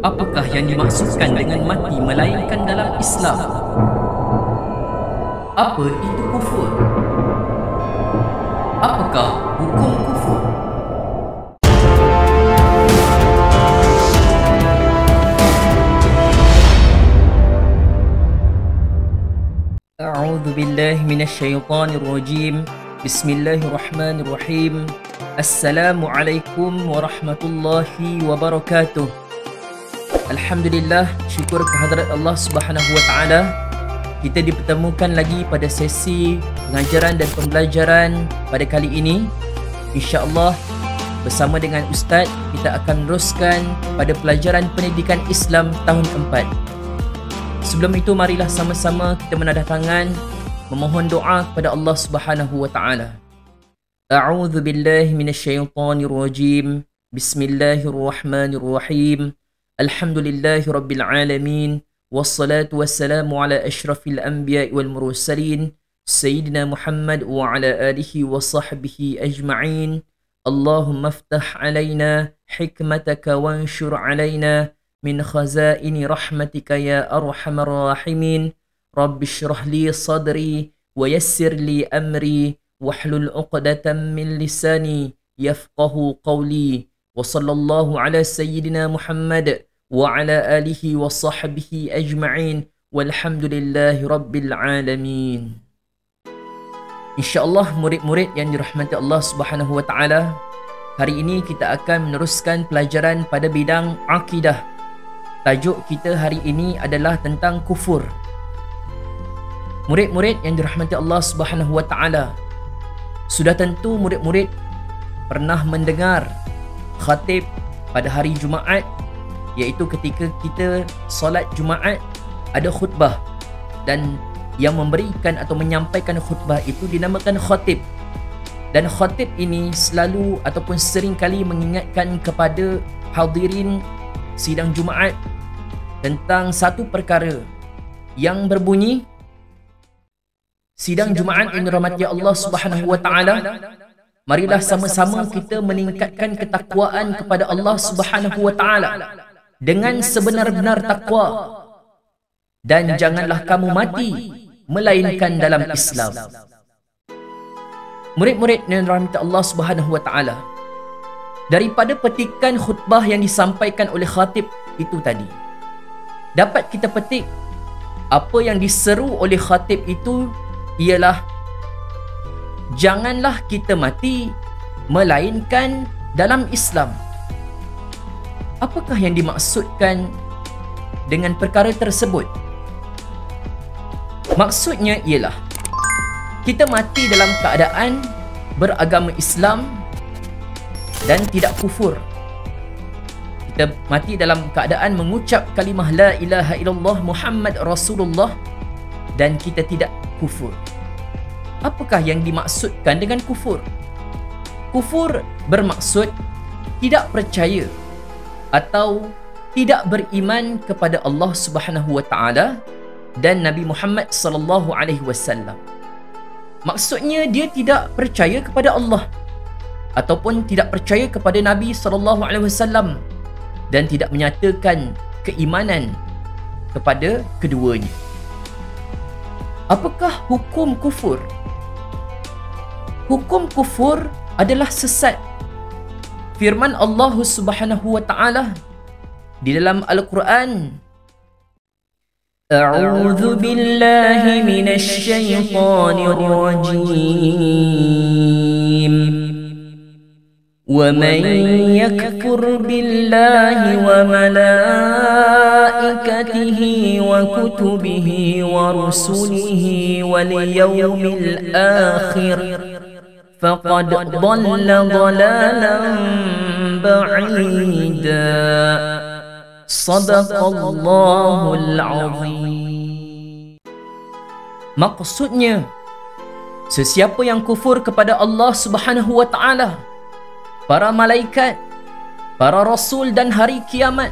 Apakah yang dimaksudkan dengan mati melainkan dalam Islam? Apa itu kufur? Apakah hukum kufur? A'udzu billahi minasyaitonir rajim. Bismillahirrahmanirrahim. Assalamualaikum warahmatullahi wabarakatuh. Alhamdulillah, syukur kehadrat Allah Subhanahu wa taala. Kita dipertemukan lagi pada sesi pengajaran dan pembelajaran pada kali ini. Insya-Allah bersama dengan Ustaz kita akan meneruskan pada pelajaran pendidikan Islam tahun keempat. Sebelum itu marilah sama-sama kita menadah tangan memohon doa kepada Allah Subhanahu wa taala. A'udzu billahi minasyaitonir rajim. Bismillahirrahmanirrahim. Alhamdulillahi rabbil alamin. Wassalatu wassalamu ala asyrafil anbiya'i wal mursalin sayyidina Muhammad wa ala alihi wa sahbihi ajma'in. Allahumma iftah alaina hikmataka wanshur alaina min khazaini rahmatika ya arhamar rahimin. Rabbi shrah li sadri wa yassir li amri wahlul 'uqdatam min lisani yafqahu qawli. Wa sallallahu ala sayyidina Muhammad wa ala alihi wa sahbihi ajma'in walhamdulillahi rabbil alamin. InsyaAllah murid-murid yang dirahmati Allah Subhanahu wa taala, hari ini kita akan meneruskan pelajaran pada bidang akidah. Tajuk kita hari ini adalah tentang kufur. Murid-murid yang dirahmati Allah Subhanahu wa taala, sudah tentu murid-murid pernah mendengar khatib pada hari Jumaat, iaitu ketika kita solat Jumaat ada khutbah, dan yang memberikan atau menyampaikan khutbah itu dinamakan khatib. Dan khatib ini selalu ataupun sering kali mengingatkan kepada hadirin sidang Jumaat tentang satu perkara yang berbunyi, sidang Jumaat yang dirahmati Allah Subhanahu wa taala, marilah sama-sama kita meningkatkan ketakwaan kepada Allah Subhanahu wa taala dengan sebenar-benar takwa, dan janganlah kamu mati melainkan dalam Islam. Murid-murid yang dirahmati Allah Subhanahu wa taala, daripada petikan khutbah yang disampaikan oleh khatib itu tadi, dapat kita petik apa yang diseru oleh khatib itu ialah janganlah kita mati melainkan dalam Islam. Apakah yang dimaksudkan dengan perkara tersebut? Maksudnya ialah kita mati dalam keadaan beragama Islam dan tidak kufur. Kita mati dalam keadaan mengucap kalimah la ilaha illallah Muhammad Rasulullah dan kita tidak kufur. Apakah yang dimaksudkan dengan kufur? Kufur bermaksud tidak percaya atau tidak beriman kepada Allah Subhanahu wa taala dan Nabi Muhammad sallallahu alaihi wasallam. Maksudnya dia tidak percaya kepada Allah ataupun tidak percaya kepada Nabi sallallahu alaihi wasallam dan tidak menyatakan keimanan kepada keduanya. Apakah hukum kufur? Hukum kufur adalah sesat. Firman Allah Subhanahu wa taala di dalam Al-Quran, A'udzu billahi minasy syaithanir rajim. وَمَنْ يَكْفُرْ بِاللَّهِ وَمَلَائِكَتِهِ وَكُتُبِهِ وَرُسُلِهِ وَالْيَوْمِ الْآخِرِ فَقَدْ ضَلَّ ضَلَالًا بَعِيدًا. صَدَقَ اللَّهُ الْعَظِيمُ. Maksudnya, sesiapa yang kufur kepada Allah Subhanahu wa taala, para malaikat, para rasul dan hari kiamat,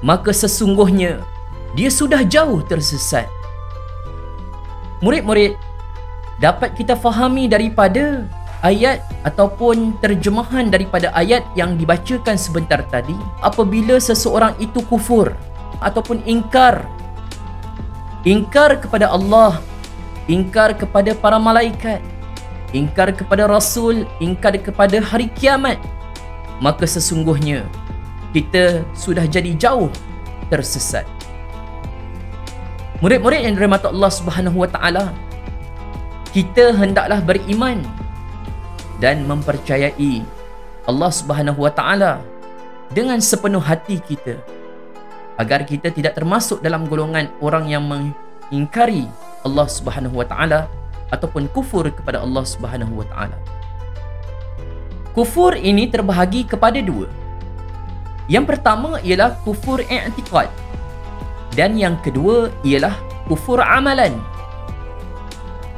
maka sesungguhnya dia sudah jauh tersesat. Murid-murid, dapat kita fahami daripada ayat ataupun terjemahan daripada ayat yang dibacakan sebentar tadi, apabila seseorang itu kufur ataupun ingkar kepada Allah, ingkar kepada para malaikat, ingkar kepada Rasul, ingkar kepada hari kiamat, maka sesungguhnya kita sudah jadi jauh tersesat. Murid-murid yang dirahmati Allah Subhanahu wa taala, kita hendaklah beriman dan mempercayai Allah Subhanahu wa taala dengan sepenuh hati kita, agar kita tidak termasuk dalam golongan orang yang mengingkari Allah Subhanahu wa taala ataupun kufur kepada Allah Subhanahu wa taala. Kufur ini terbahagi kepada dua. Yang pertama ialah kufur i'tiqad, dan yang kedua ialah kufur amalan.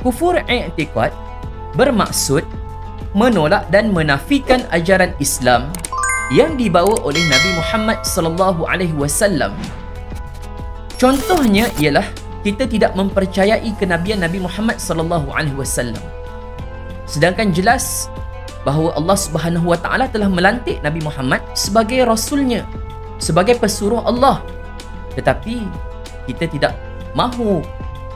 Kufur i'tiqad bermaksud menolak dan menafikan ajaran Islam yang dibawa oleh Nabi Muhammad sallallahu alaihi wasallam. Contohnya ialah kita tidak mempercayai kenabian Nabi Muhammad sallallahu alaihi wasallam. Sedangkan jelas bahawa Allah Subhanahu wa taala telah melantik Nabi Muhammad sebagai rasulnya, sebagai pesuruh Allah. Tetapi kita tidak mahu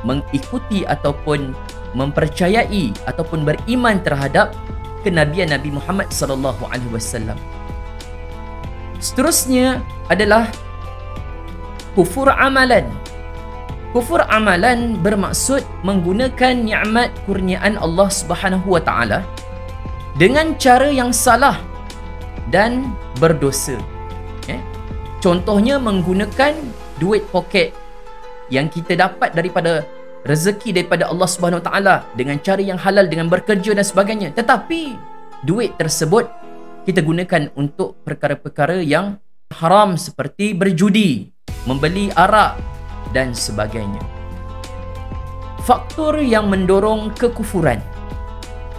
mengikuti ataupun mempercayai ataupun beriman terhadap kenabian Nabi Muhammad sallallahu alaihi wasallam. Seterusnya adalah kufur amalan. Kufur amalan bermaksud menggunakan nikmat kurniaan Allah Subhanahu wa taala dengan cara yang salah dan berdosa. Contohnya menggunakan duit poket yang kita dapat daripada rezeki daripada Allah Subhanahu wa taala dengan cara yang halal, dengan bekerja dan sebagainya. Tetapi duit tersebut kita gunakan untuk perkara-perkara yang haram seperti berjudi, membeli arak dan sebagainya. Faktor yang mendorong kekufuran.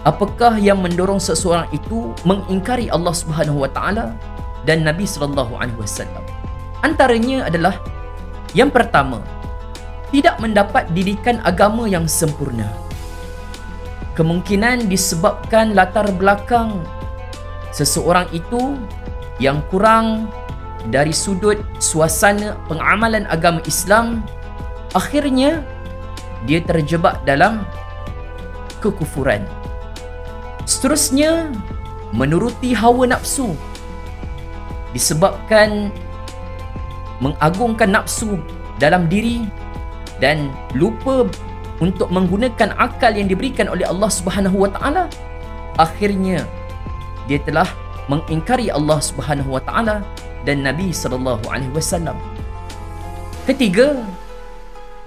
Apakah yang mendorong seseorang itu mengingkari Allah Subhanahu wa taala dan Nabi sallallahu alaihi wasallam? Antaranya adalah yang pertama, tidak mendapat didikan agama yang sempurna. Kemungkinan disebabkan latar belakang seseorang itu yang kurang dari sudut suasana pengamalan agama Islam, akhirnya dia terjebak dalam kekufuran. Seterusnya, menuruti hawa nafsu, disebabkan mengagungkan nafsu dalam diri dan lupa untuk menggunakan akal yang diberikan oleh Allah Subhanahu wa taala, akhirnya dia telah mengingkari Allah Subhanahu wa taala dan Nabi sallallahu alaihi wasallam. Ketiga,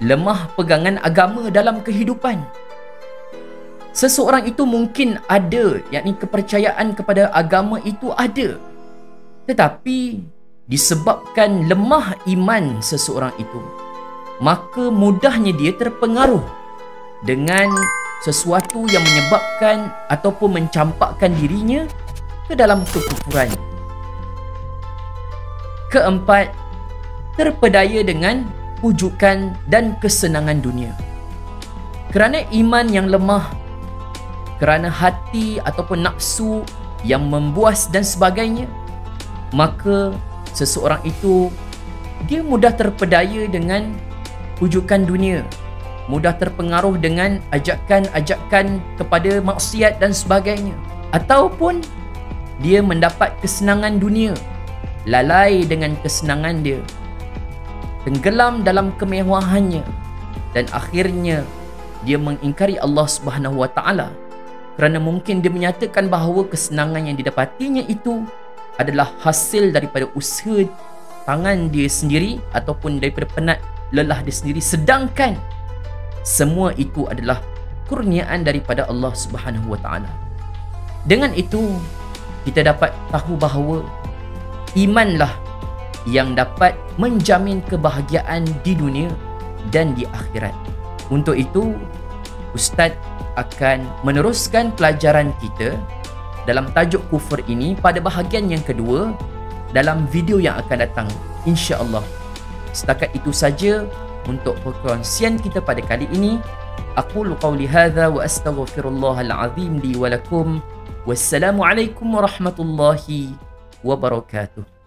lemah pegangan agama dalam kehidupan. Seseorang itu mungkin ada, yakni kepercayaan kepada agama itu ada, tetapi disebabkan lemah iman seseorang itu, maka mudahnya dia terpengaruh dengan sesuatu yang menyebabkan ataupun mencampakkan dirinya ke dalam kekufuran. Keempat, terpedaya dengan pujukan dan kesenangan dunia. Kerana iman yang lemah, kerana hati ataupun nafsu yang membuas dan sebagainya, maka seseorang itu dia mudah terpedaya dengan pujukan dunia, mudah terpengaruh dengan ajakan-ajakan kepada maksiat dan sebagainya, ataupun dia mendapat kesenangan dunia, lalai dengan kesenangan dia, tenggelam dalam kemewahannya, dan akhirnya dia mengingkari Allah Subhanahu wa taala kerana mungkin dia menyatakan bahawa kesenangan yang didapatinya itu adalah hasil daripada usaha tangan dia sendiri ataupun daripada penat lelah dia sendiri, sedangkan semua itu adalah kurniaan daripada Allah Subhanahu wa taala. Dengan itu kita dapat tahu bahawa imanlah yang dapat menjamin kebahagiaan di dunia dan di akhirat. Untuk itu, Ustaz akan meneruskan pelajaran kita dalam tajuk kufur ini pada bahagian yang kedua dalam video yang akan datang, insya-Allah. Setakat itu saja untuk perkongsian kita pada kali ini. Aqulu qawli hadha wa astaghfirullahal azim li wa lakum. Wassalamu alaikum warahmatullahi wabarakatuh.